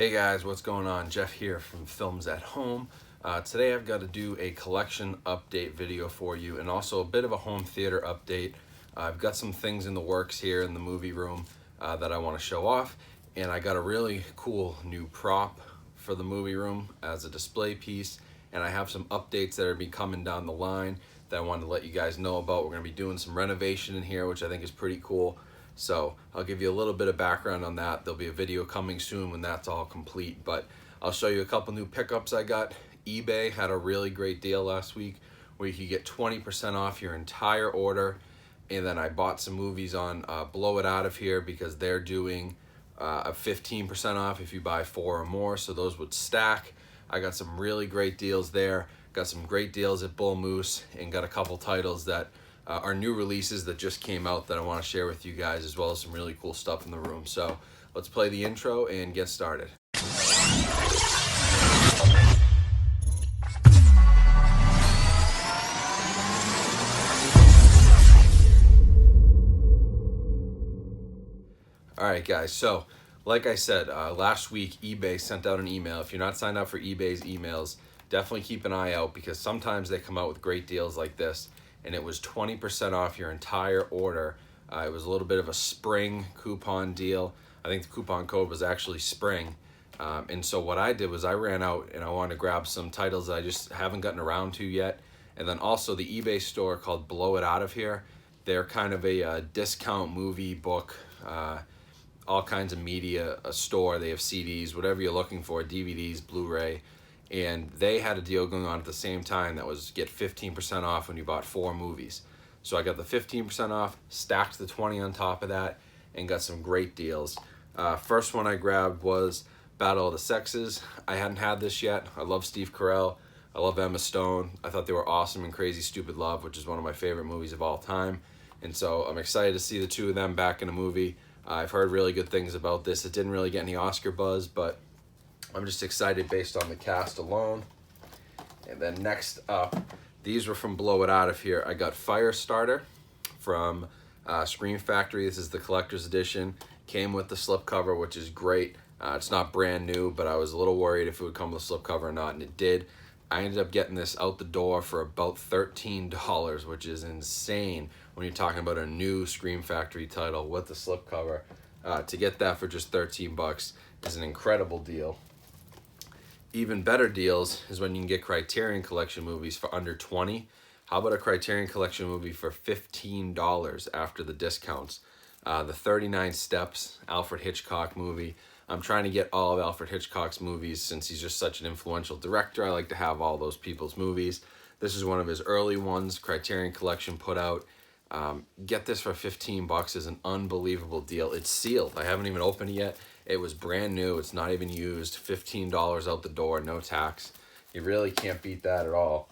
Hey guys, what's going on? Jeff here from Films at Home. Today I've got to do a collection update video for you and also a bit of a home theater update. I've got some things in the works here in the movie room that I want to show off, and I got a really cool new prop for the movie room as a display piece, and I have some updates that are be coming down the line that I wanted to let you guys know about. We're going to be doing some renovation in here, which I think is pretty cool. So I'll give you a little bit of background on that. There'll be a video coming soon when that's all complete, but I'll show you a couple new pickups I got. eBay had a really great deal last week where you could get 20% off your entire order. And then I bought some movies on Blow It Out of Here because they're doing a 15% off if you buy 4 or more, so those would stack. I got some really great deals there. Got some great deals at Bull Moose, and got a couple titles that are new releases that just came out that I want to share with you guys, as well as some really cool stuff in the room. So let's play the intro and get started. Alright guys, so like I said, last week eBay sent out an email. If you're not signed up for eBay's emails, definitely keep an eye out because sometimes they come out with great deals like this. And it was 20% off your entire order. It was a little bit of a spring coupon deal. I think the coupon code was actually spring. And so what I did was I ran out and I wanted to grab some titles that I just haven't gotten around to yet. And then also the eBay store called Blow It Out of Here. They're kind of a discount movie book, all kinds of media, a store. They have CDs, whatever you're looking for, DVDs, Blu-ray. And they had a deal going on at the same time that was get 15% off when you bought 4 movies. So I got the 15% off, stacked the 20 on top of that, and got some great deals. First one I grabbed was Battle of the Sexes. I hadn't had this yet. I love Steve Carell. I love Emma Stone. I thought they were awesome in Crazy Stupid Love, which is one of my favorite movies of all time. And so I'm excited to see the two of them back in a movie. I've heard really good things about this. It didn't really get any Oscar buzz, but I'm just excited based on the cast alone. And then next up, these were from Blow It Out of Here. I got Firestarter from Scream Factory. This is the collector's edition. Came with the slipcover, which is great. It's not brand new, but I was a little worried if it would come with a slipcover or not, and it did. I ended up getting this out the door for about $13, which is insane when you're talking about a new Scream Factory title with the slipcover. To get that for just 13 bucks is an incredible deal. Even better deals is when you can get Criterion Collection movies for under 20. How about a Criterion Collection movie for $15 after the discounts? The 39 Steps, Alfred Hitchcock movie. I'm trying to get all of Alfred Hitchcock's movies since he's just such an influential director. I like to have all those people's movies. This is one of his early ones Criterion Collection put out. Get this for 15 bucks is an unbelievable deal. It's sealed. I haven't even opened it yet. It was brand new. It's not even used. $15 out the door, no tax. You really can't beat that at all.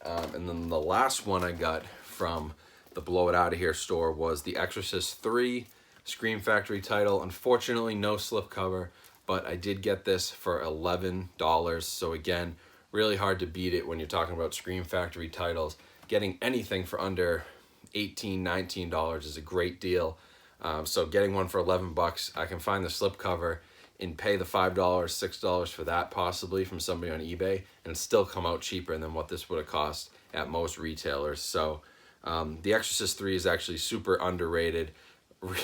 And then the last one I got from the Blow It Out of Here store was The Exorcist 3 Scream Factory title. Unfortunately, no slipcover, but I did get this for $11. So again, really hard to beat it when you're talking about Scream Factory titles. Getting anything for under $18, $19 is a great deal. So getting one for 11 bucks, I can find the slipcover and pay the $5, $6 for that possibly from somebody on eBay and still come out cheaper than what this would have cost at most retailers. So The Exorcist 3 is actually super underrated.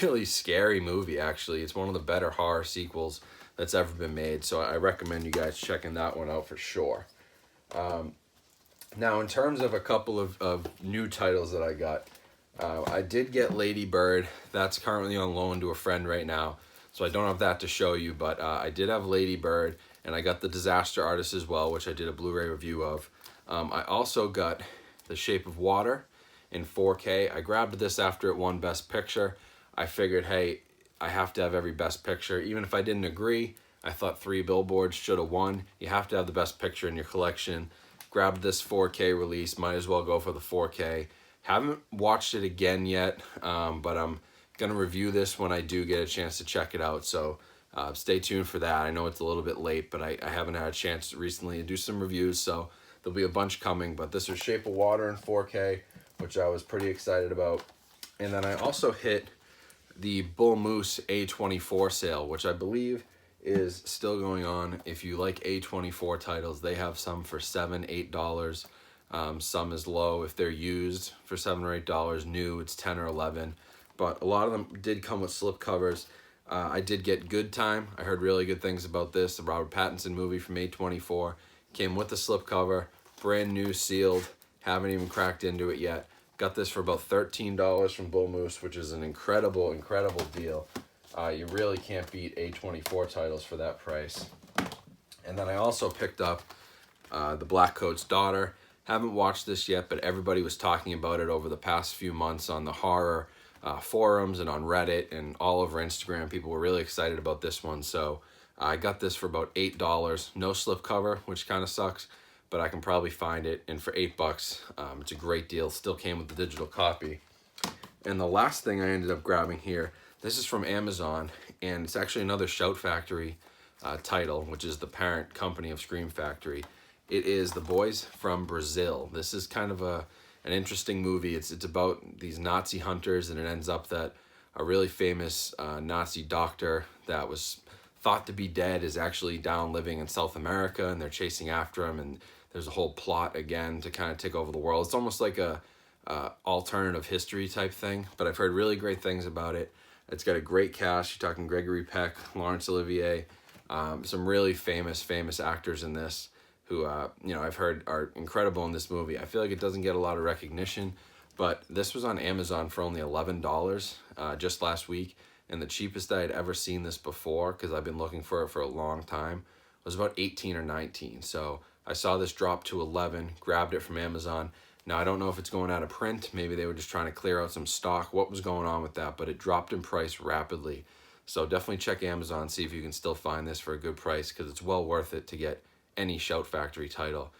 Really scary movie, actually. It's one of the better horror sequels that's ever been made. So I recommend you guys checking that one out for sure. Now, in terms of a couple of new titles that I got, I did get Lady Bird. That's currently on loan to a friend right now, so I don't have that to show you, but I did have Lady Bird, and I got The Disaster Artist as well, which I did a Blu-ray review of. I also got The Shape of Water in 4K. I grabbed this after it won Best Picture. I figured, hey, I have to have every Best Picture. Even if I didn't agree, I thought 3 Billboards should have won. You have to have the Best Picture in your collection. Grabbed this 4K release, might as well go for the 4K. Haven't watched it again yet, but I'm going to review this when I do get a chance to check it out, so stay tuned for that. I know it's a little bit late, but I haven't had a chance recently to do some reviews, so there'll be a bunch coming, but this is Shape of Water in 4K, which I was pretty excited about. And then I also hit the Bull Moose A24 sale, which I believe is still going on. If you like A24 titles, they have some for $7, $8. Some as low if they're used for $7 or $8. New, it's 10 or 11. But a lot of them did come with slipcovers. I did get Good Time. I heard really good things about this. The Robert Pattinson movie from A24 came with the slipcover, brand new, sealed. Haven't even cracked into it yet. Got this for about $13 from Bull Moose, which is an incredible, incredible deal. You really can't beat A24 titles for that price. And then I also picked up The Black Coat's Daughter. Haven't watched this yet, but everybody was talking about it over the past few months on the horror forums and on Reddit and all over Instagram. People were really excited about this one, so I got this for about $8. No slipcover, which kind of sucks, but I can probably find it. And for $8, it's a great deal. Still came with the digital copy. And the last thing I ended up grabbing here, this is from Amazon, and it's actually another Shout Factory title, which is the parent company of Scream Factory. It is The Boys from Brazil. This is kind of an interesting movie. It's about these Nazi hunters, and it ends up that a really famous Nazi doctor that was thought to be dead is actually down living in South America, and they're chasing after him, and there's a whole plot again to kind of take over the world. It's almost like a alternative history type thing, but I've heard really great things about it. It's got a great cast. You're talking Gregory Peck, Laurence Olivier, some really famous actors in this who I've heard are incredible in this movie. I feel like it doesn't get a lot of recognition, but this was on Amazon for only $11 just last week, and the cheapest I had ever seen this before, because I've been looking for it for a long time, was about 18 or 19. So I saw this drop to 11, grabbed it from Amazon. Now, I don't know if it's going out of print. Maybe they were just trying to clear out some stock. What was going on with that? But it dropped in price rapidly. So definitely check Amazon, see if you can still find this for a good price, because it's well worth it to get any Shout Factory title.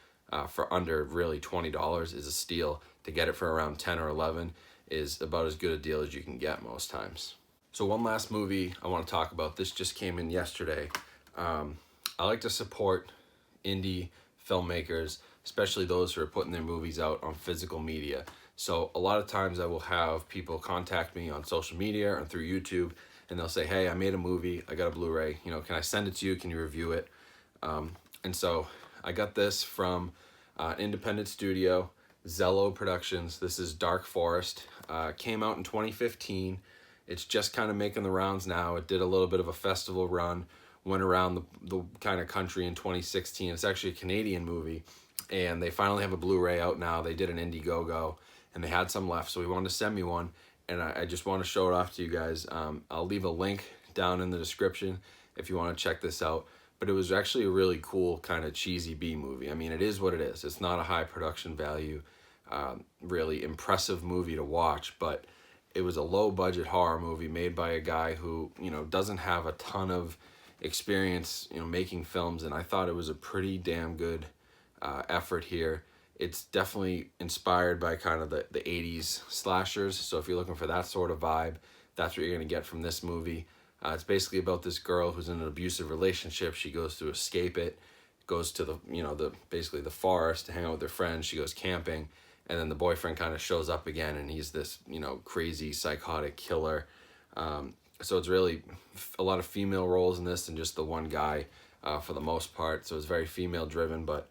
For under really $20 is a steal. To get it for around 10 or 11 is about as good a deal as you can get most times. So one last movie I want to talk about. This just came in yesterday. I like to support indie filmmakers, especially those who are putting their movies out on physical media. So a lot of times I will have people contact me on social media or through YouTube, and they'll say, hey, I made a movie, I got a Blu-ray, can I send it to you? Can you review it? And so I got this from an independent studio, Zello Productions. This is Dark Forest. Came out in 2015. It's just kind of making the rounds now. It did a little bit of a festival run, went around the kind of country in 2016. It's actually a Canadian movie, and they finally have a Blu-ray out now. They did an Indiegogo, and they had some left, so he wanted to send me one, and I just want to show it off to you guys. I'll leave a link down in the description if you want to check this out. But it was actually a really cool kind of cheesy B movie. I mean, it is what it is. It's not a high production value, really impressive movie to watch, but it was a low budget horror movie made by a guy who, doesn't have a ton of experience, making films, and I thought it was a pretty damn good effort here. It's definitely inspired by kind of the 80s slashers, so if you're looking for that sort of vibe, that's what you're going to get from this movie. It's basically about this girl who's in an abusive relationship. She goes to escape it, goes to basically the forest to hang out with her friends. She goes camping, and then the boyfriend kind of shows up again, and he's this, crazy psychotic killer. So it's really a lot of female roles in this and just the one guy for the most part. So it's very female driven, but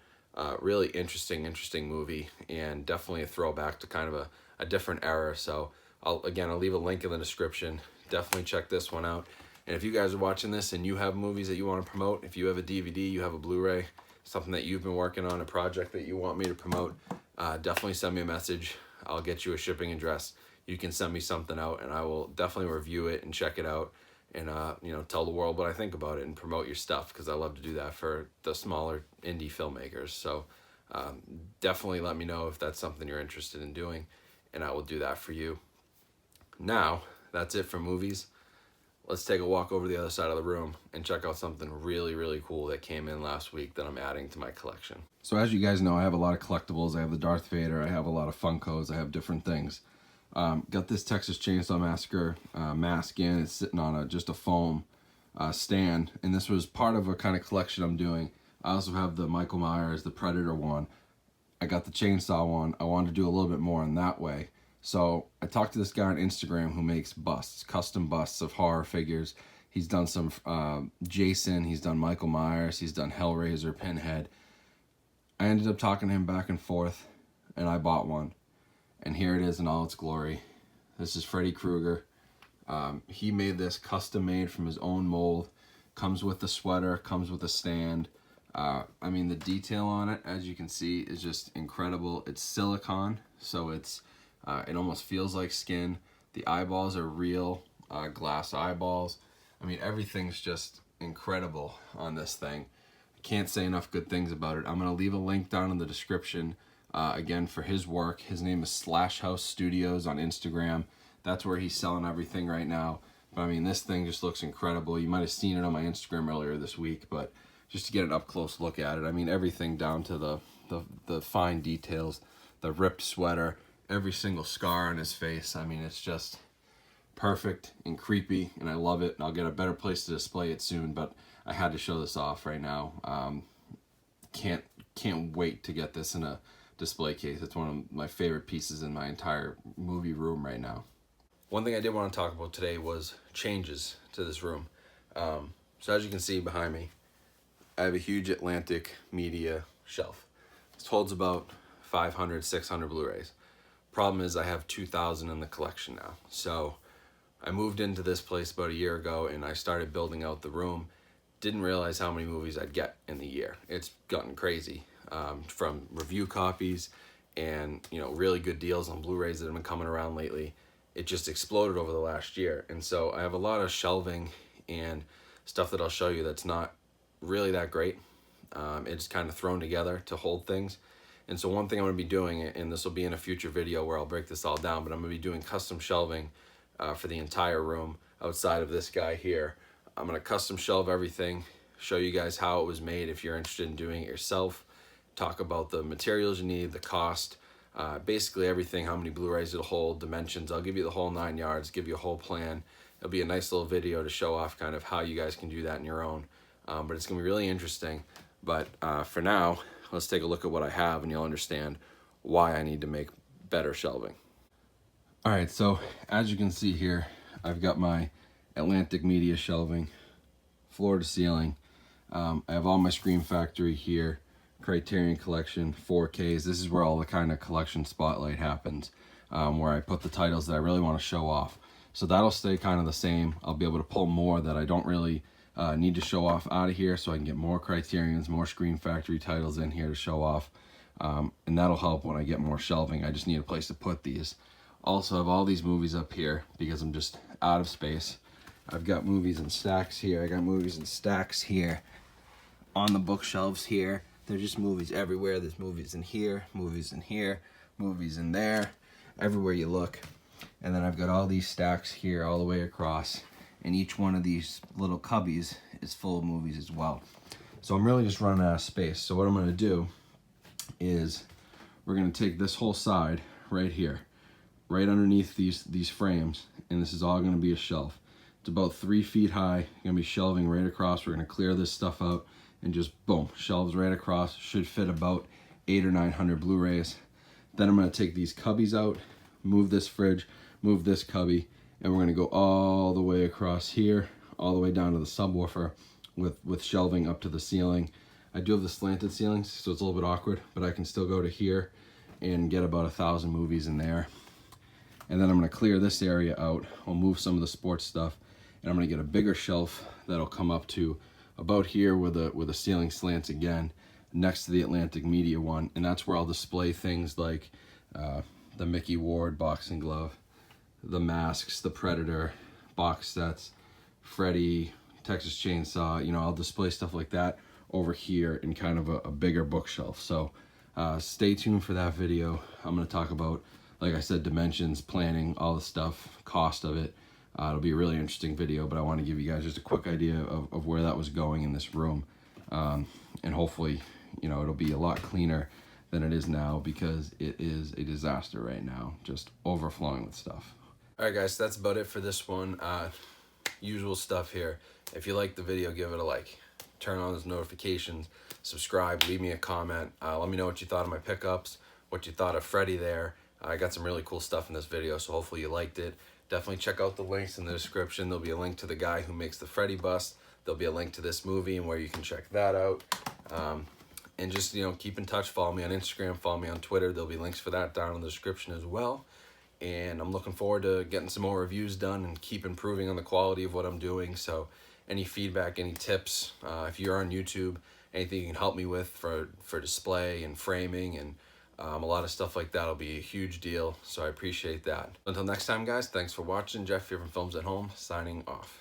really interesting movie, and definitely a throwback to kind of a different era. So I'll leave a link in the description. Definitely check this one out. And if you guys are watching this and you have movies that you want to promote, if you have a DVD, you have a Blu-ray, something that you've been working on, a project that you want me to promote, definitely send me a message. I'll get you a shipping address. You can send me something out, and I will definitely review it and check it out, and tell the world what I think about it and promote your stuff, because I love to do that for the smaller indie filmmakers. So definitely let me know if that's something you're interested in doing, and I will do that for you. Now, that's it for movies. Let's take a walk over the other side of the room and check out something really cool that came in last week that I'm adding to my collection. So as you guys know, I have a lot of collectibles. I have the Darth Vader, I have a lot of Funkos, I have different things. Got this Texas Chainsaw Massacre mask in. It's sitting on just a foam stand, and this was part of a kind of collection I'm doing. I also have the Michael Myers, the Predator one. I got the Chainsaw one. I wanted to do a little bit more in that way. So I talked to this guy on Instagram who makes busts, custom busts of horror figures. He's done some Jason, he's done Michael Myers, he's done Hellraiser, Pinhead. I ended up talking to him back and forth, and I bought one. And here it is in all its glory. This is Freddy Krueger. He made this custom made from his own mold. Comes with the sweater, comes with a stand. I mean, the detail on it, as you can see, is just incredible. It's silicone, so it almost feels like skin. The eyeballs are real glass eyeballs. I mean, everything's just incredible on this thing. I can't say enough good things about it. I'm going to leave a link down in the description, again, for his work. His name is Slash House Studios on Instagram. That's where he's selling everything right now. But I mean, this thing just looks incredible. You might have seen it on my Instagram earlier this week, but just to get an up-close look at it, I mean, everything down to the fine details, the ripped sweater, every single scar on his face. I mean, it's just perfect and creepy, and I love it. And I'll get a better place to display it soon, but I had to show this off right now. Can't wait to get this in a display case. It's one of my favorite pieces in my entire movie room right now. One thing I did want to talk about today was changes to this room. So as you can see behind me, I have a huge Atlantic Media shelf. This holds about 500, 600 Blu-rays. Problem is I have 2,000 in the collection now. So I moved into this place about a year ago and I started building out the room. Didn't realize how many movies I'd get in the year. It's gotten crazy, from review copies and really good deals on Blu-rays that have been coming around lately. It just exploded over the last year. And so I have a lot of shelving and stuff that I'll show you that's not really that great. It's kind of thrown together to hold things. And so one thing I'm going to be doing, and this will be in a future video where I'll break this all down, but I'm going to be doing custom shelving for the entire room outside of this guy here. I'm going to custom shelve everything, show you guys how it was made if you're interested in doing it yourself, talk about the materials you need, the cost, basically everything, how many Blu-rays it'll hold, dimensions. I'll give you the whole 9 yards, give you a whole plan. It'll be a nice little video to show off kind of how you guys can do that on your own. But it's going to be really interesting. But for now, let's take a look at what I have and you'll understand why I need to make better shelving. All right, so as you can see here, I've got my Atlantic Media shelving, floor to ceiling. I have all my Scream Factory here, Criterion Collection, 4Ks. This is where all the kind of collection spotlight happens, where I put the titles that I really want to show off. So that'll stay kind of the same. I'll be able to pull more that I don't really need to show off out of here, so I can get more Criterions, more Scream Factory titles in here to show off. And that'll help when I get more shelving. I just need a place to put these. Also, I have all these movies up here because I'm just out of space. I've got movies in stacks here. I got movies in stacks here. On the bookshelves here. There's just movies everywhere. There's movies in here, movies in here, movies in there, everywhere you look. And then I've got all these stacks here all the way across. And each one of these little cubbies is full of movies as well. So I'm really just running out of space. So what I'm going to do is we're going to take this whole side right here, right underneath these frames, and this is all going to be a shelf. It's about 3 feet high. Going to be shelving right across. We're going to clear this stuff out and just boom, shelves right across. Should fit about 800 or 900 Blu-rays. Then I'm going to take these cubbies out, move this fridge, move this cubby, and we're going to go all the way across here, all the way down to the subwoofer with shelving up to the ceiling. I do have the slanted ceilings, so it's a little bit awkward, but I can still go to here and get about 1,000 movies in there. And then I'm going to clear this area out. I'll move some of the sports stuff, and I'm going to get a bigger shelf that'll come up to about here where the ceiling slants again, next to the Atlantic Media one, and that's where I'll display things like the Mickey Ward boxing glove, the masks, the Predator box sets, Freddy, Texas Chainsaw. I'll display stuff like that over here in kind of a bigger bookshelf. So stay tuned for that video. I'm going to talk about, like I said, dimensions, planning, all the stuff, cost of it. It'll be a really interesting video, but I want to give you guys just a quick idea of where that was going in this room. And hopefully, it'll be a lot cleaner than it is now, because it is a disaster right now, just overflowing with stuff. All right, guys, that's about it for this one. Usual stuff here. If you like the video, give it a like. Turn on those notifications, subscribe, leave me a comment. Let me know what you thought of my pickups, what you thought of Freddy there. I got some really cool stuff in this video, so hopefully you liked it. definitely check out the links in the description. There'll be a link to the guy who makes the Freddy bust. There'll be a link to this movie and where you can check that out. And just, keep in touch. Follow me on Instagram, follow me on Twitter. There'll be links for that down in the description as well. And I'm looking forward to getting some more reviews done and keep improving on the quality of what I'm doing. So any feedback, any tips, if you're on YouTube, anything you can help me with for display and framing and a lot of stuff like that will be a huge deal. So I appreciate that. Until next time, guys, thanks for watching. Jeff here from Films at Home, signing off.